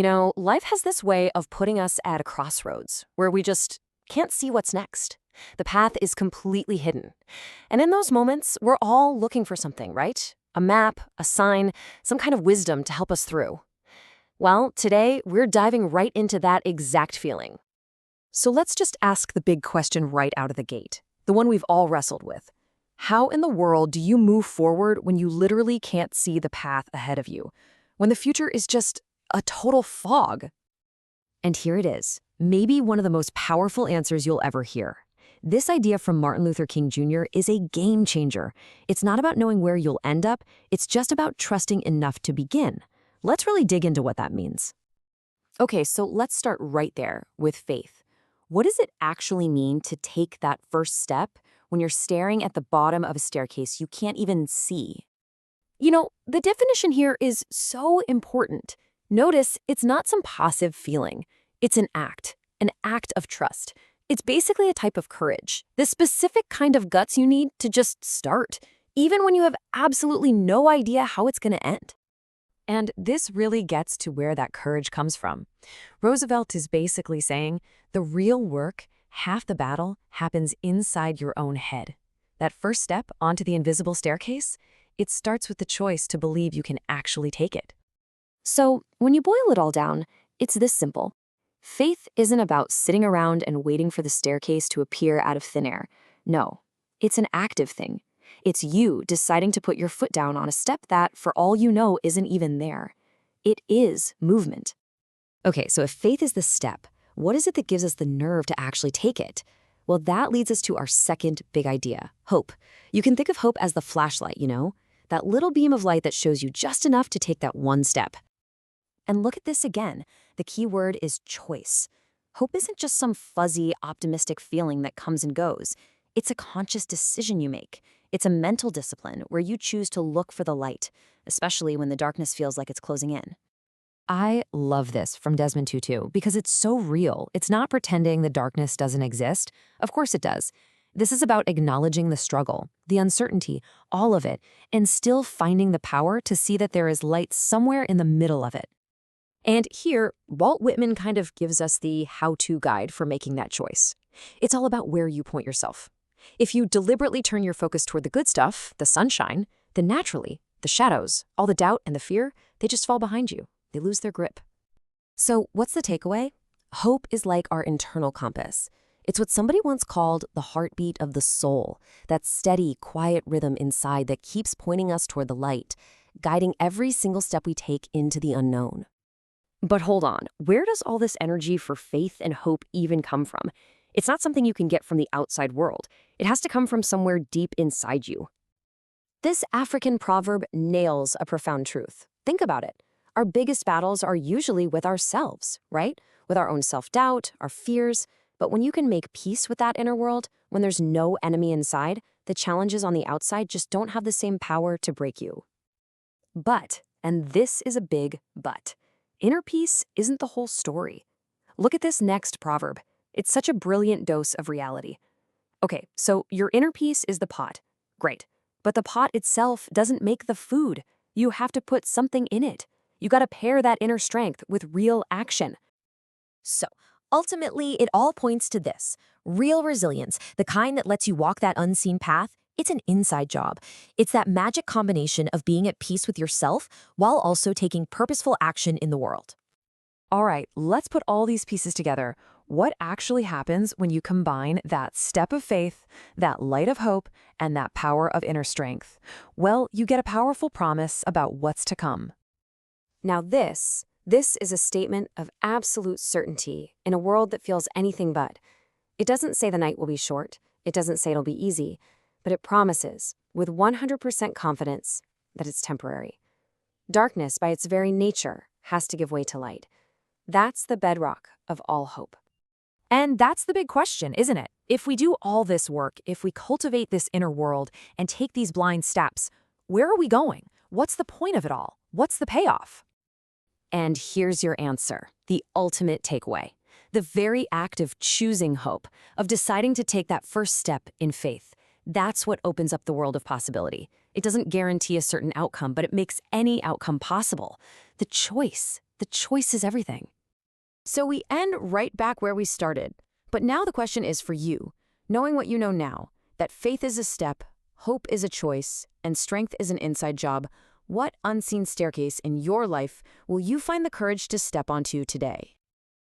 Life has this way of putting us at a crossroads where we just can't see what's next. The path is completely hidden. And in those moments, we're all looking for something, right? A map, a sign, some kind of wisdom to help us through. Well, today, we're diving right into that exact feeling. So let's just ask the big question right out of the gate, the one we've all wrestled with. How in the world do you move forward when you literally can't see the path ahead of you? When the future is just a total fog? And here it is, maybe one of the most powerful answers you'll ever hear. This idea from Martin Luther King Jr. is a game changer. It's not about knowing where you'll end up, it's just about trusting enough to begin. Let's really dig into what that means. Okay, so let's start right there with faith. What does it actually mean to take that first step when you're staring at the bottom of a staircase you can't even see? The definition here is so important. Notice it's not some passive feeling. It's an act of trust. It's basically a type of courage, the specific kind of guts you need to just start, even when you have absolutely no idea how it's going to end. And this really gets to where that courage comes from. Roosevelt is basically saying the real work, half the battle, happens inside your own head. That first step onto the invisible staircase, it starts with the choice to believe you can actually take it. So, when you boil it all down, it's this simple. Faith isn't about sitting around and waiting for the staircase to appear out of thin air. No, it's an active thing. It's you deciding to put your foot down on a step that, for all you know, isn't even there. It is movement. Okay, so if faith is the step, what is it that gives us the nerve to actually take it? Well, that leads us to our second big idea, hope. You can think of hope as the flashlight, that little beam of light that shows you just enough to take that one step. And look at this again. The key word is choice. Hope isn't just some fuzzy, optimistic feeling that comes and goes. It's a conscious decision you make. It's a mental discipline where you choose to look for the light, especially when the darkness feels like it's closing in. I love this from Desmond Tutu because it's so real. It's not pretending the darkness doesn't exist. Of course it does. This is about acknowledging the struggle, the uncertainty, all of it, and still finding the power to see that there is light somewhere in the middle of it. And here, Walt Whitman kind of gives us the how-to guide for making that choice. It's all about where you point yourself. If you deliberately turn your focus toward the good stuff, the sunshine, then naturally, the shadows, all the doubt and the fear, they just fall behind you. They lose their grip. So what's the takeaway? Hope is like our internal compass. It's what somebody once called the heartbeat of the soul, that steady, quiet rhythm inside that keeps pointing us toward the light, guiding every single step we take into the unknown. But hold on, where does all this energy for faith and hope even come from? It's not something you can get from the outside world. It has to come from somewhere deep inside you. This African proverb nails a profound truth. Think about it. Our biggest battles are usually with ourselves, right? With our own self-doubt, our fears. But when you can make peace with that inner world, when there's no enemy inside, the challenges on the outside just don't have the same power to break you. But, and this is a big but, inner peace isn't the whole story. Look at this next proverb. It's such a brilliant dose of reality. Okay, so your inner peace is the pot. Great. But the pot itself doesn't make the food. You have to put something in it. You got to pair that inner strength with real action. So, ultimately, it all points to this. Real resilience, the kind that lets you walk that unseen path, it's an inside job. It's that magic combination of being at peace with yourself while also taking purposeful action in the world. All right, let's put all these pieces together. What actually happens when you combine that step of faith, that light of hope, and that power of inner strength? Well, you get a powerful promise about what's to come. Now this is a statement of absolute certainty in a world that feels anything but. It doesn't say the night will be short. It doesn't say it'll be easy. But it promises, with 100% confidence, that it's temporary. Darkness, by its very nature, has to give way to light. That's the bedrock of all hope. And that's the big question, isn't it? If we do all this work, if we cultivate this inner world and take these blind steps, where are we going? What's the point of it all? What's the payoff? And here's your answer, the ultimate takeaway. The very act of choosing hope, of deciding to take that first step in faith, that's what opens up the world of possibility. It doesn't guarantee a certain outcome, but it makes any outcome possible. The choice, The choice is everything. So we end right back where we started. But now the question is for you, knowing what you know now, that faith is a step, hope is a choice, and strength is an inside job, what unseen staircase in your life will you find the courage to step onto today?